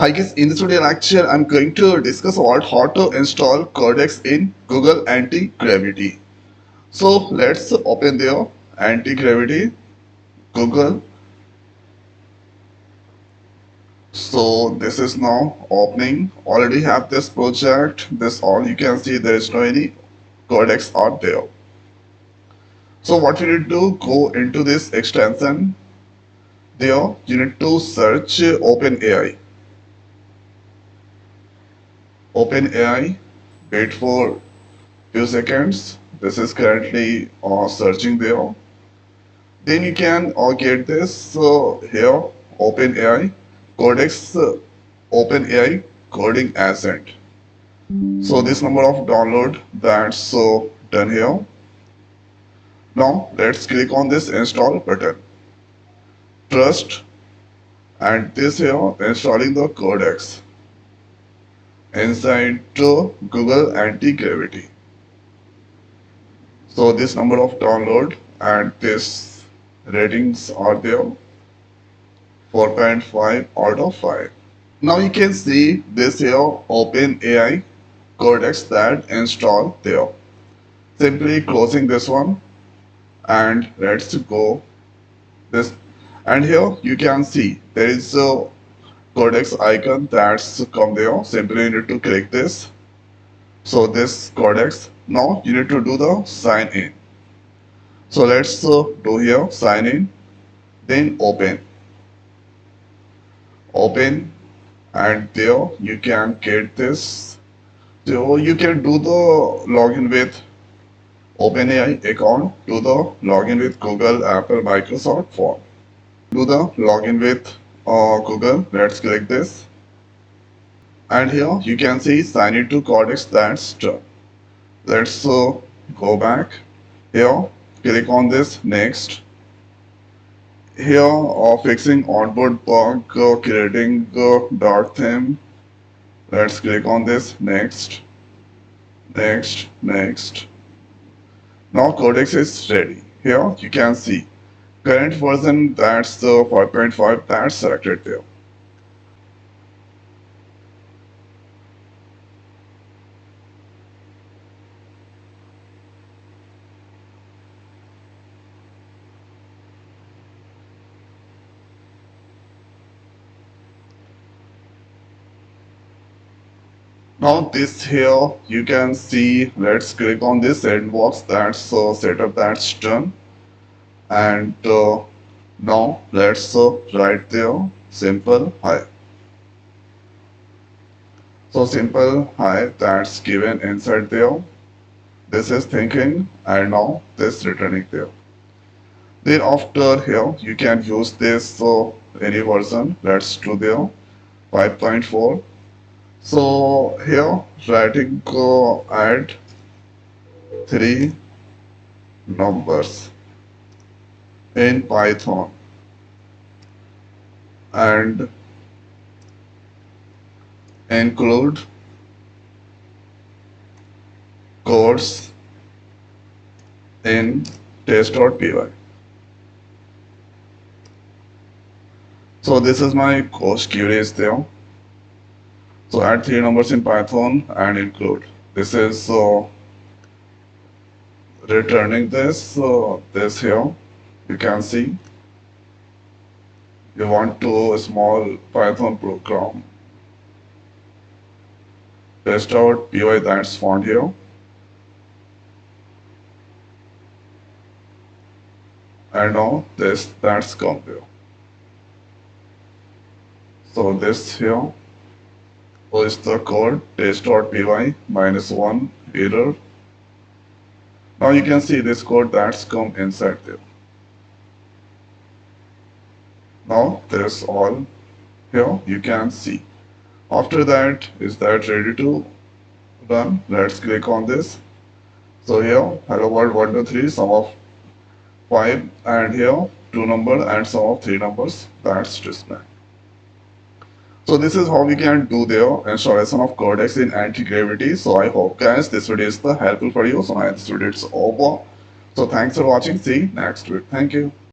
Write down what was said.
Hi guys, in this video lecture, I'm going to discuss about how to install Codex in Google AntiGravity. So let's open there AntiGravity, Google. So this is now opening. Already have this project. This all you can see. There is no any Codex out there. So what you need to go into this extension. There you need to search OpenAI. OpenAI. Wait for few seconds. This is currently searching there. Then you can get this here OpenAI Codex OpenAI coding asset. So this number of download that's done here. Now let's click on this install button. Trust and this here installing the Codex inside Google AntiGravity. So this number of download and this ratings are there 4.5 out of 5. Now you can see this here OpenAI Codex that installed there. Simply closing this one and let's go this, and here you can see there is a Codex icon that's come there. Simply you need to click this. So this Codex, now you need to do the sign in. So let's do here sign in, then open, and there you can get this. So you can do the login with OpenAI account, do the login with Google, Apple, Microsoft form. Do the login with Google. Let's click this, and here you can see sign in to Codex. That's done. Let's go back here. Click on this next. Here fixing onboard bug, creating dark theme. Let's click on this next. Now Codex is ready. Here you can see current version, that's the 5.5, that's selected there. Now this here you can see, let's click on this sandbox, that's setup, that's done. And now let's write there simple hi. So simple hi, that's given inside there. This is thinking, and now this returning there. Then after here you can use this any version. Let's do there 5.4. So here writing add 3 numbers in Python and include codes in test.py. So this is my course queries there. So add 3 numbers in Python and include. This is returning this this here. You can see you want to a small Python program. Test out py, that's found here. And now this that's come there. So this here is the code test.py -1 error. Now you can see this code that's come inside there. Now this all here you can see. After that, is that ready to run? Let's click on this. So here hello world 1 to 3, sum of 5, and here 2 number and sum of 3 numbers, that's display. So this is how we can do the installation of Codex in AntiGravity. So I hope guys this video is helpful for you. So this video is over. So thanks for watching. See you next week. Thank you.